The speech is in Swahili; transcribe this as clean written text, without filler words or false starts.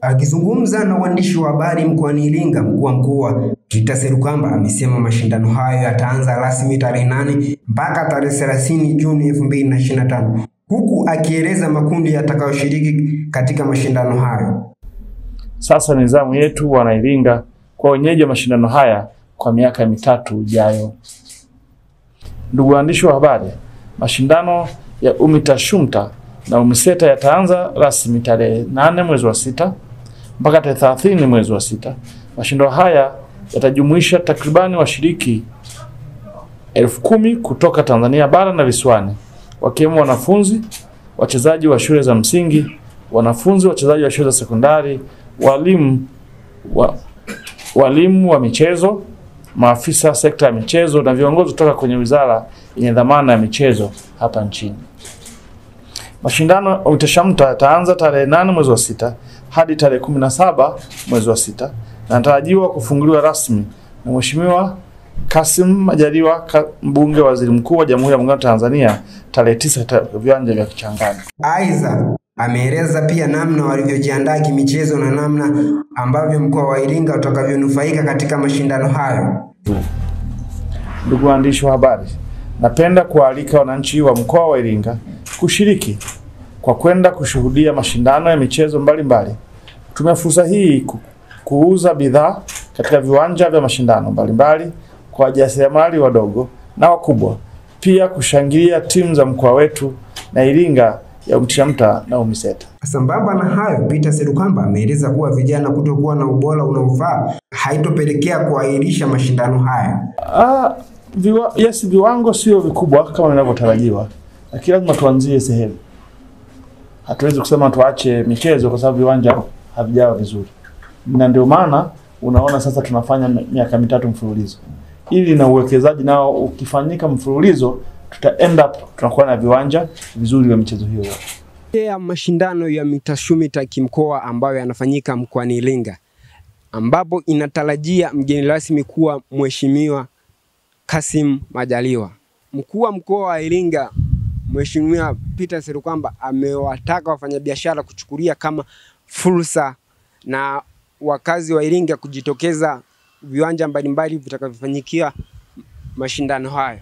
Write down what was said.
Akizungumza na waandishi wa habari mkoani Iringa, mkuu wa mkoa Peter Serukamba amesema mashindano hayo yataanza rasmi tarehe 8 mpaka tarehe 30 Juni 2025, huku akieleza makundi yatakayoshiriki katika mashindano hayo. Sasa ni zamu yetu wana Iringa kwa wenyeji wa mashindano haya kwa miaka 3 ijayo. Ndugu waandishi wa habari, mashindano ya UMITA-SHUMTA na UMISETA yataanza rasmi tarehe 8 mwezi wa 6 mpaka tarehe 30 mwezi wa 6. Mashindano haya yatajumuisha takribani washiriki 10,000 kutoka Tanzania bara na visiwani, wakiwemo wanafunzi, wachezaji wa shule za msingi, wanafunzi wachezaji wa shule za sekondari, walimu wa michezo, maafisa sekta ya michezo na viongozi kutoka kwenye wizara yenye dhamana ya michezo hapa nchini. Mashindano ya UMITA-SHUMTA yataanza tarehe 8 mwezi wa 6 hadi tarehe 17 mwezi wa 6 na yanatarajiwa kufunguliwa rasmi na Mheshimiwa Kassim Majaliwa, mbunge wa waziri mkuu wa Jamhuri ya Muungano wa Tanzania, tarehe 9 katika viwanja vya Kichangani. Aidha, ameeleza pia namna walivyojiandaa kimichezo na namna ambavyo mkoa wa Iringa utakavyonufaika katika mashindano hayo. Ndugu waandishi wa habari, napenda kualika wananchi wa mkoa wa Iringa kushiriki kwa kwenda kushuhudia mashindano ya michezo mbalimbali. Tumia fursa hii kuuza bidhaa katika viwanja vya mashindano mbalimbali kwa wajasiriamali wadogo na wakubwa, pia kushangilia timu za mkoa wetu na Iringa ya UMITA-SHUMTA na UMISETA. Sambamba na hayo, Peter Serukamba ameeleza kuwa vijana kutokuwa na ubora unaofaa haitopelekea kuahirisha mashindano haya. Viwango sio vikubwa kama vinavyotarajiwa, lakini lazima tuanzie sehemu. Hatuwezi kusema tuache michezo kwa sababu viwanja havijawa vizuri. Na ndio maana unaona sasa tunafanya miaka 3 mfululizo. Ili na uwekezaji nao ukifanyika mfululizo, tunakuwa na viwanja vizuri vya michezo hiyo. Ya mashindano ya UMITA-SHUMTA kimkoa ambayo yanafanyika mkoani Iringa, ambapo inatarajia mgeni rasmi kuwa Mheshimiwa Kassim Majaliwa. Mkuu wa mkoa wa Iringa Mheshimiwa Peter Serukamba amewataka wafanyabiashara kuchukulia kama fursa na wakazi wa Iringa kujitokeza viwanja mbalimbali vitakavyofanyikia mashindano hayo.